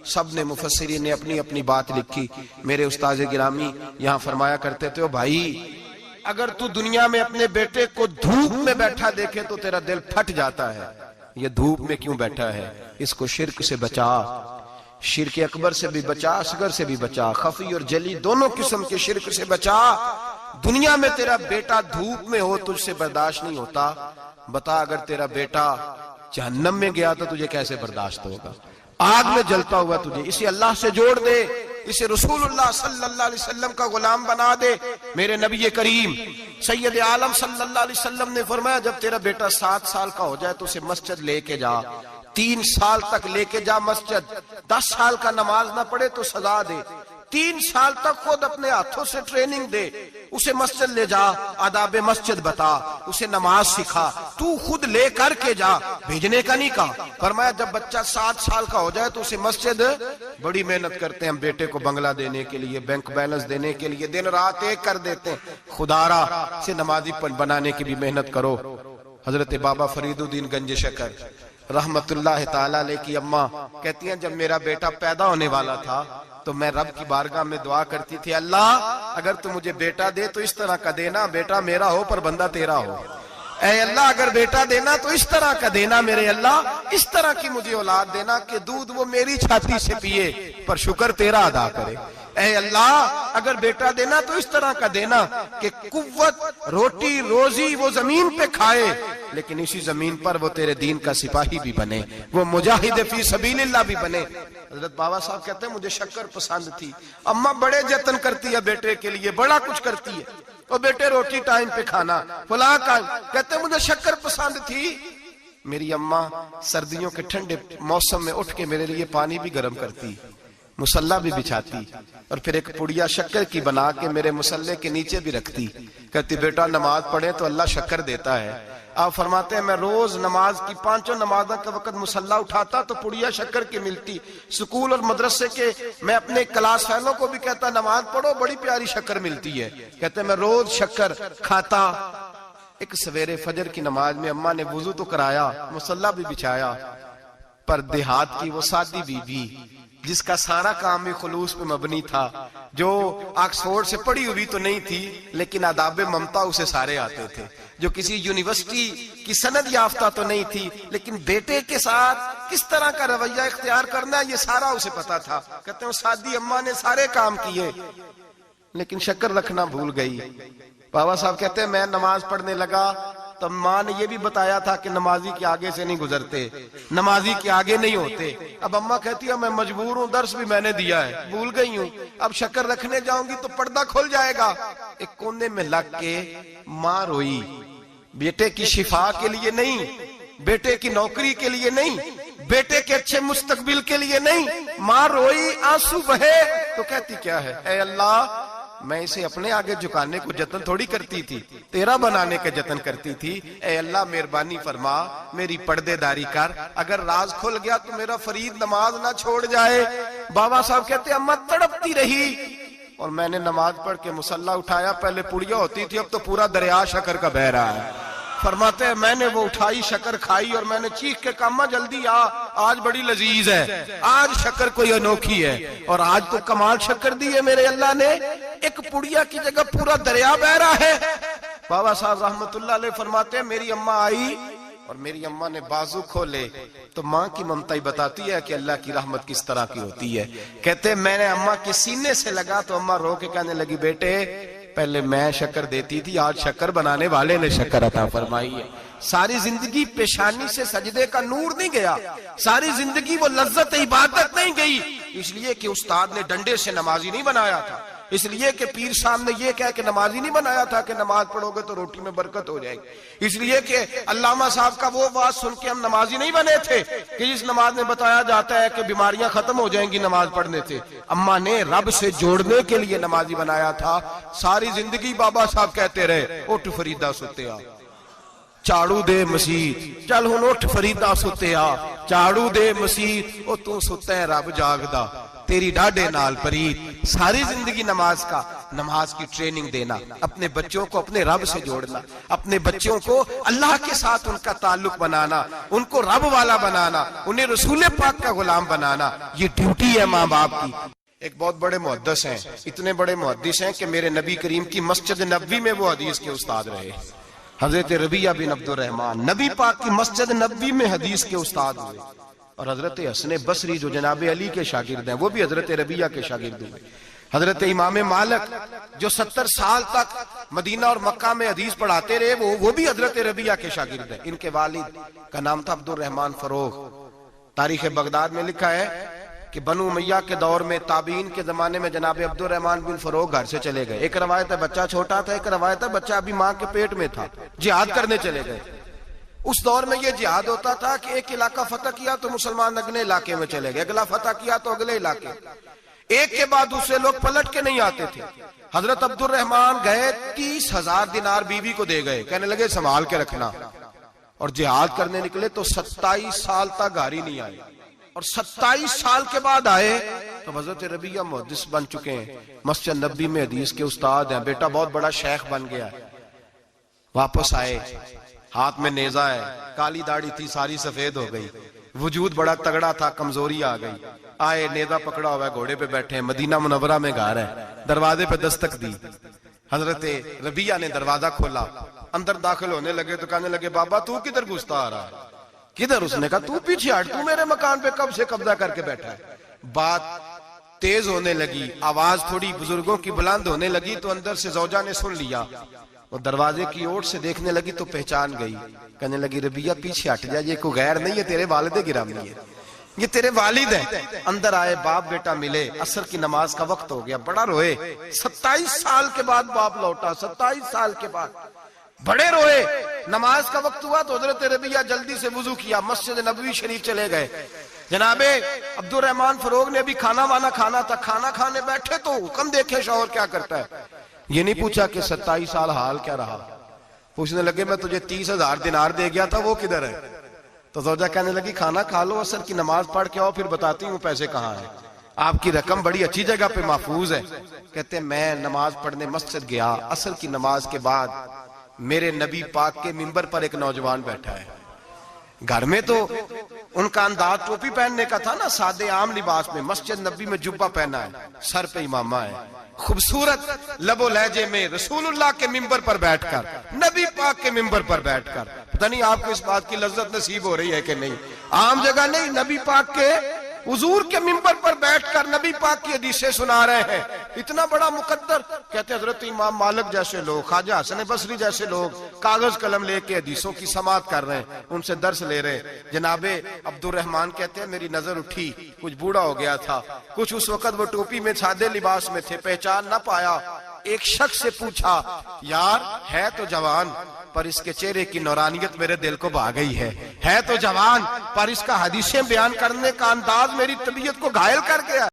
सब ने मुफस्सिरीन ने अपनी अपनी बात लिखी। मेरे उस्ताद गिरामी यहाँ फरमाया करते थे, ओ भाई अगर तू दुनिया में अपने बेटे को धूप में बैठा देखे तो तेरा दिल फट जाता है, ये धूप में क्यों बैठा है, इसको शिर्क से बचा, शिर्क अकबर से भी बचा, असगर से भी बचा, खफी और जली दोनों किस्म के शिर्क से बचा। दुनिया में तेरा बेटा धूप में हो तुझसे बर्दाश्त नहीं होता, बता अगर तेरा बेटा जहन्नम में गया तो तुझे कैसे बर्दाश्त होगा, आग में जलता हुआ तुझे। इसे अल्लाह से जोड़ दे, इसे रसूलुल्लाह सल्लल्लाहु अलैहि वसल्लम का गुलाम बना दे। मेरे नबी करीम सैयद आलम सल्लल्लाहु अलैहि वसल्लम ने फरमाया, जब तेरा बेटा 7 साल का हो जाए तो उसे मस्जिद लेके जा, 3 साल तक लेके जा मस्जिद, 10 साल का नमाज ना पढ़े तो सजा दे, 3 साल तक खुद अपने हाथों से ट्रेनिंग दे, उसे मस्जिद ले जा, आदाब मस्जिद बता, उसे नमाज सिखा, तू खुद ले करके जा, भेजने का नहीं कहा। फरमाया जब बच्चा 7 साल का हो जाए तो उसे मस्जिद, बड़ी मेहनत करते हैं हम बेटे को बंगला देने के लिए, बैंक बैलेंस देने के लिए, दिन रात एक कर देते हैं, खुदारा से नमाजी बनाने की भी मेहनत करो। हजरत बाबा फरीदुद्दीन गंज शकर रहमतुल्लाह ताला अलैह की अम्मा कहती हैं, जब मेरा बेटा पैदा होने वाला था तो मैं रब की बारगाह में दुआ करती थी, अल्लाह अगर तू मुझे बेटा दे तो इस तरह का देना, बेटा मेरा हो पर बंदा तेरा हो। ऐ अल्लाह अगर बेटा देना तो इस तरह का देना, मेरे अल्लाह इस तरह की मुझे औलाद देना कि दूध वो मेरी छाती से पिए पर शुक्र तेरा अदा करे। ऐ अल्लाह अगर बेटा देना तो इस तरह का देना कि कुव्वत रोटी रोजी वो जमीन पे खाए लेकिन इसी जमीन पर वो तेरे दीन का सिपाही भी बने, वो मुजाहिद फी सबीलिल्लाह भी बने। हजरत बाबा साहब कहते हैं मुझे शक्कर पसंद थी, अम्मा बड़े जतन करती है बेटे के लिए, बड़ा कुछ करती है, और बेटे रोटी टाइम पे खाना फला का, कहते हैं मुझे शक्कर पसंद थी। मेरी अम्मा सर्दियों के ठंडे मौसम में उठ के मेरे लिए पानी भी गर्म करती, मुसल्ला भी बिछाती और फिर एक पुड़िया शक्कर की बना के मेरे मुसल्ले के नीचे भी रखती, कहती बेटा नमाज पढ़े तो अल्लाह शक्कर देता है। आप फरमाते हैं मैं रोज नमाज की 5 नमाज़ों के वक्त मुसल्ला उठाता तो पुड़िया शक्कर की मिलती। स्कूल और मदरसे के मैं अपने क्लास फेलो को भी कहता नमाज पढ़ो बड़ी प्यारी शक्कर मिलती है, कहते मैं रोज शक्कर खाता। एक सवेरे फजर की नमाज में अम्मा ने वुजू तो कराया, मुसल्ला भी बिछाया, पर देहात की वो सादी बीबी जिसका सारा काम भी खुलूस पे मबनी था, जो ऑक्सफोर्ड से पढ़ी हुई तो नहीं थी लेकिन आदाब ममता उसे सारे आते थे, जो किसी यूनिवर्सिटी की सनद याफ्ता तो नहीं थी लेकिन बेटे के साथ किस तरह का रवैया इख्तियार करना ये सारा उसे पता था। कहते हैं सादी अम्मा ने सारे काम किए लेकिन शक्कर रखना भूल गई। बाबा साहब कहते हैं मैं नमाज पढ़ने लगा तब माँ ने ये भी बताया था कि नमाजी के आगे से नहीं गुजरते, नमाजी के आगे नहीं होते। अब अम्मा कहती है मैं मजबूर हूँ, दर्स भी मैंने दिया है, भूल गई हूँ, अब शक्कर रखने जाऊंगी तो पर्दा खुल जाएगा। एक कोने में लग के माँ रोई, बेटे की शिफा के लिए नहीं, बेटे की नौकरी के लिए नहीं, बेटे के अच्छे मुस्तकबिल के लिए नहीं, माँ रोई, आंसू बहे तो कहती क्या है, ऐ अल्लाह मैं इसे अपने आगे झुकाने को जतन थोड़ी करती थी, तेरा बनाने का जतन करती थी। ऐ अल्लाह मेहरबानी फरमा मेरी पर्देदारी कर, अगर राज खुल गया तो मेरा फरीद नमाज ना छोड़ जाए। बाबा साहब कहते अम्मा तड़पती रही और मैंने नमाज पढ़ के मुसल्ला उठाया, पहले पुड़िया होती थी अब तो पूरा दरिया शक्कर का बह रहा है। फरमाते हैं मैंने वो उठाई शक्कर खाई और मैंने चीख के कहा अम्मा जल्दी आ, आज बड़ी लजीज है, आज शक्कर कोई अनोखी है, और आज तो कमाल शक्कर दी है मेरे अल्लाह ने, एक पुड़िया की जगह पूरा दरिया बह रहा है। बाबा साहब रहमतुल्लाह अलैह फरमाते हैं मेरी अम्मा आई और मेरी अम्मा ने बाजू खोले तो माँ की ममता ही बताती है कि अल्लाह की रहमत किस तरह की होती है। कहते मैंने अम्मा के सीने से लगा तो अम्मा रो के कहने लगी बेटे पहले मैं शक्कर देती थी, आज शक्कर बनाने वाले ने शक्कर अता फरमाई है। सारी जिंदगी पेशानी से सजदे का नूर नहीं गया, सारी जिंदगी वो लज्जत इबादत नहीं गई, इसलिए कि उस्ताद ने डंडे से नमाजी नहीं बनाया था, इसलिए कि पीर साहब ने ये कह के नमाजी नहीं बनाया था कि नमाज पढ़ोगे तो रोटी में बरकत हो जाएगी, इसलिए कि अल्लामा साहब का वो बात सुन के हम नमाजी नहीं बने थे कि जिस नमाज में बताया जाता है कि बीमारियां खत्म हो जाएंगी नमाज पढ़ने से। अम्मा ने रब से जोड़ने के लिए नमाजी बनाया था। सारी जिंदगी बाबा साहब कहते रहे उठ फरीदा सुते आ, झाड़ू दे मसीह, चल हुण उठ फरीदा सुते आ, झाड़ू दे मसीह, ओ तू सुते रब जागदा, तेरी डाडे नाल परीत। सारी जिंदगी नमाज की ट्रेनिंग देना, अपने बच्चों को अपने रब से जोड़ना, अपने बच्चों को अल्लाह के साथ उनका ताल्लुक बनाना, उनको रब वाला बनाना, उन्हें रसूल पाक का गुलाम बनाना, ये ड्यूटी है माँ बाप की। एक बहुत बड़े मुहद्दिस हैं, इतने बड़े मुहद्दिस हैं कि मेरे नबी करीम की मस्जिद नबवी में वो हदीस के उस्ताद रहे। हजरत रबिया बिन अब्दुर रहमान नबी पाक की मस्जिद नबवी में हदीस के उस्ताद हुए। और हजरत हसन बसरी जो जनाब अली के शागिर्द हैं, वो भी हजरत रबिया के शागिर्द हुए। हजरत इमाम मालिक जो 70 साल तक मदीना और मक्का में हदीस पढ़ाते रहे, वो भी हजरत रबिया के शागिर्द हैं। इनके वालिद का नाम था अब्दुर रहमान फरोग। तारीख बगदाद में लिखा है कि बनु उमैया के दौर में, ताबीन के जमाने में जनाब अब्दुर रहमान बिन फरोग घर से चले गए। एक रवायत है बच्चा छोटा था, एक रवायत है बच्चा अभी माँ के पेट में था, जिहाद करने चले गए। उस दौर में यह जिहाद होता था कि एक इलाका फतह किया तो मुसलमान अगले इलाके में चले गए, अगला फतह किया तो अगले इलाके, एक के बाद दूसरे लोग पलट के नहीं आते थे। हजरत अब्दुर रहमान गए, 30,000 दिनार बीवी को दे गए, कहने लगे संभाल के रखना। और जिहाद करने निकले तो 27 साल तक घर ही नहीं आए, और 27 साल के बाद आए तो हजरत रबिया मुहद्दिस बन चुके हैं, मस्जिद नबी में हदीस के उस्ताद हैं, बेटा बहुत बड़ा शेख बन गया। वापस आए, हाथ में नेजा है, काली दाढ़ी थी सारी सफेद हो गई, वजूद बड़ा तगड़ा था, कमजोरी आ गई। आए, नेजा पकड़ा हुआ है, घोड़े पे बैठे हैं, मदीना मुनव्वरा में घर है, दरवाजे पे दस्तक दी। हजरत रबिया ने दरवाजा खोला, अंदर दाखिल होने लगे तो कहने लगे बाबा तू किधर घुसता आ रहा है? किधर? उसने कहा तू पीछे हट, तू मेरे मकान पे कब से कब्जा करके बैठा है। बात तेज होने लगी, आवाज थोड़ी बुजुर्गों की बुलंद होने लगी तो अंदर से जौजा ने सुन लिया। वो दरवाजे की ओर से देखने लगी तो पहचान गई, कहने लगी रबिया पीछे हट जा, ये कोई गैर नहीं है, तेरे वालिद गिरामी है, ये तेरे वालिद हैं। अंदर आए, बाप बेटा मिले, असर की नमाज का वक्त हो गया, बड़ा रोए। 27 साल के बाद बाप लौटा, 27 साल के बाद बड़े रोए। नमाज का वक्त हुआ तो हजरत रबिया जल्दी से वुजू किया, मस्जिद नबवी शरीफ चले गए। जनाबे अब्दुर रहमान फरोग ने भी खाना वाना खाना था, खाना खाने बैठे तो हुक्म देखे शौहर क्या करता है। ये नहीं पूछा कि 27 साल हाल क्या रहा, पूछने लगे मैं तुझे 30,000 दिनार दे गया था, वो किधर है? तो जोजा कहने लगी खाना खा लो, असर की नमाज पढ़ के आओ, फिर बताती हूँ पैसे कहाँ है, आपकी रकम बड़ी अच्छी जगह पे महफूज है। कहते मैं नमाज पढ़ने मस्जिद गया, असर की नमाज के बाद मेरे नबी पाक के मिंबर पर एक नौजवान बैठा है। घर में तो उनका अंदाज टोपी पहनने का था ना, सादे आम लिबास में, मस्जिद नबी में जुब्बा पहना है, सर पे इमामा है, खूबसूरत लबो लहजे में रसूलुल्लाह के मिंबर पर बैठकर, नबी पाक के मिंबर पर बैठकर, पता नहीं आपको इस बात की लज्जत नसीब हो रही है कि नहीं, आम जगह नहीं, नबी पाक के हुजूर के मिंबर पर बैठकर नबी पाक की हदीसें सुना रहे हैं, इतना बड़ा मुकद्दर। कहते हजरत इमाम मालिक जैसे लोग, ख्वाजा हसन बसरी जैसे लोग कागज कलम लेके हदीसों की समाअत कर रहे हैं, उनसे दर्स ले रहे हैं। जनाबे अब्दुर रहमान कहते हैं मेरी नजर उठी, कुछ बूढ़ा हो गया था, कुछ उस वक्त वो टोपी में सादे लिबास में थे, पहचान ना पाया। एक शख्स से पूछा यार है तो जवान, पर इसके चेहरे की नौरानियत मेरे दिल को भा गई है तो जवान, पर इसका हदीसें बयान करने का अंदाज मेरी तबीयत को घायल कर गया।